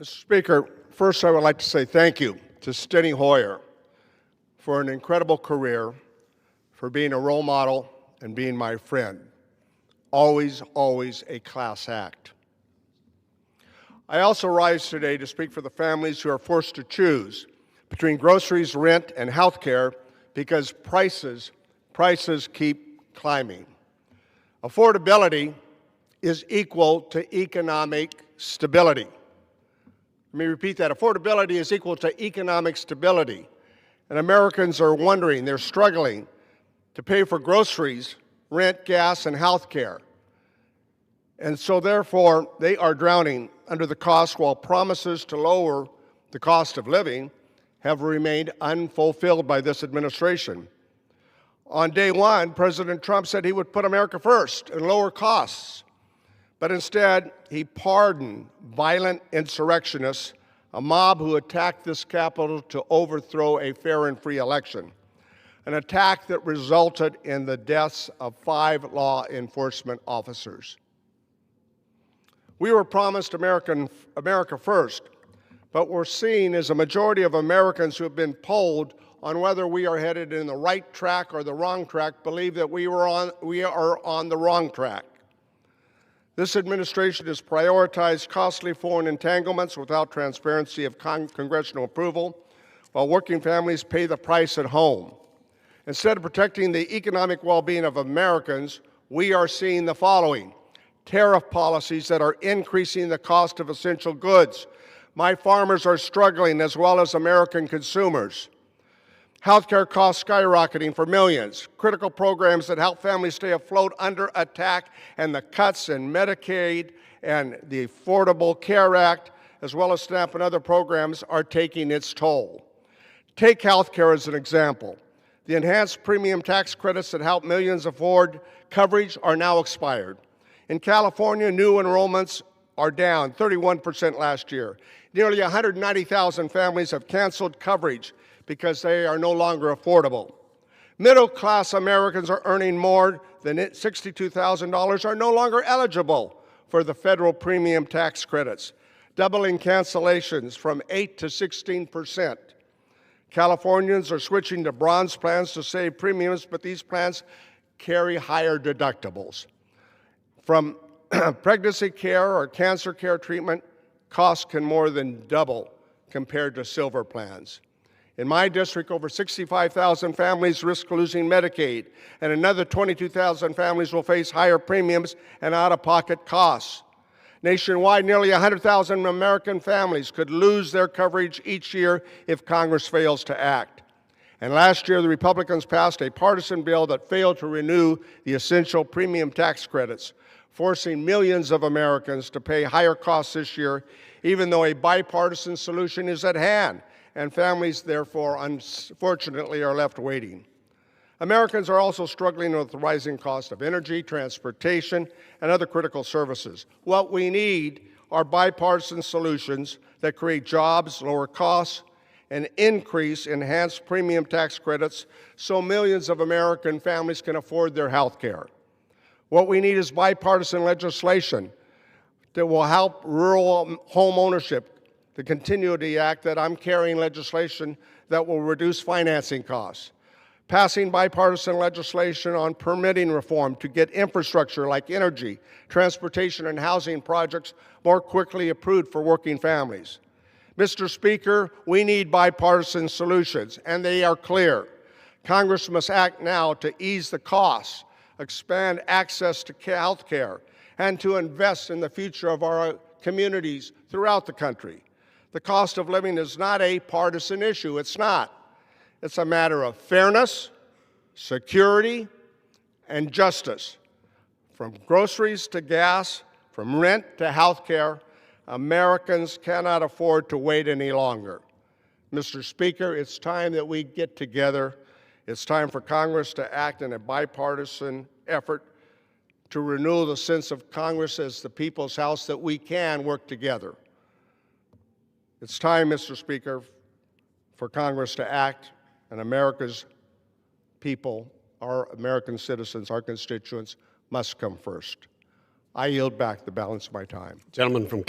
Mr. Speaker, first I would like to say thank you to Steny Hoyer for an incredible career, for being a role model and being my friend. Always, always a class act. I also rise today to speak for the families who are forced to choose between groceries, rent, and health care because prices keep climbing. Affordability is equal to economic stability. Let me repeat that. Affordability is equal to economic stability. And Americans are wondering, they're struggling to pay for groceries, rent, gas, and health care. And so therefore, they are drowning under the cost while promises to lower the cost of living have remained unfulfilled by this administration. On day one, President Trump said he would put America first and lower costs. But instead, he pardoned violent insurrectionists, a mob who attacked this Capitol to overthrow a fair and free election, an attack that resulted in the deaths of 5 law enforcement officers. We were promised America first, but we're seeing is a majority of Americans who have been polled on whether we are headed in the right track or the wrong track believe that we are on the wrong track. This administration has prioritized costly foreign entanglements without transparency of congressional approval, while working families pay the price at home. Instead of protecting the economic well-being of Americans, we are seeing the following: tariff policies that are increasing the cost of essential goods. My farmers are struggling, as well as American consumers. Healthcare costs skyrocketing for millions, critical programs that help families stay afloat under attack, and the cuts in Medicaid and the Affordable Care Act, as well as SNAP and other programs, are taking its toll. Take healthcare as an example. The enhanced premium tax credits that help millions afford coverage are now expired. In California, new enrollments are down 31% last year. Nearly 190,000 families have canceled coverage because they are no longer affordable. Middle-class Americans are earning more than $62,000 are no longer eligible for the federal premium tax credits, doubling cancellations from 8 to 16%. Californians are switching to bronze plans to save premiums, but these plans carry higher deductibles. From pregnancy care or cancer care treatment, costs can more than double compared to silver plans. In my district, over 65,000 families risk losing Medicaid, and another 22,000 families will face higher premiums and out-of-pocket costs. Nationwide, nearly 100,000 American families could lose their coverage each year if Congress fails to act. And last year, the Republicans passed a partisan bill that failed to renew the essential premium tax credits, forcing millions of Americans to pay higher costs this year, even though a bipartisan solution is at hand, and families, therefore, unfortunately, are left waiting. Americans are also struggling with the rising cost of energy, transportation, and other critical services. What we need are bipartisan solutions that create jobs, lower costs, and increase enhanced premium tax credits so millions of American families can afford their health care. What we need is bipartisan legislation that will help rural home ownership, the Continuity Act that I'm carrying legislation that will reduce financing costs. Passing bipartisan legislation on permitting reform to get infrastructure like energy, transportation, and housing projects more quickly approved for working families. Mr. Speaker, we need bipartisan solutions, and they are clear. Congress must act now to ease the costs, expand access to health care, and to invest in the future of our communities throughout the country. The cost of living is not a partisan issue. It's not. It's a matter of fairness, security, and justice. From groceries to gas, from rent to health care, Americans cannot afford to wait any longer. Mr. Speaker, it's time that we get together. It's time for Congress to act in a bipartisan effort to renew the sense of Congress as the people's house, that we can work together. It's time, Mr. Speaker, for Congress to act, and America's people, our American citizens, our constituents, must come first. I yield back the balance of my time. Gentleman from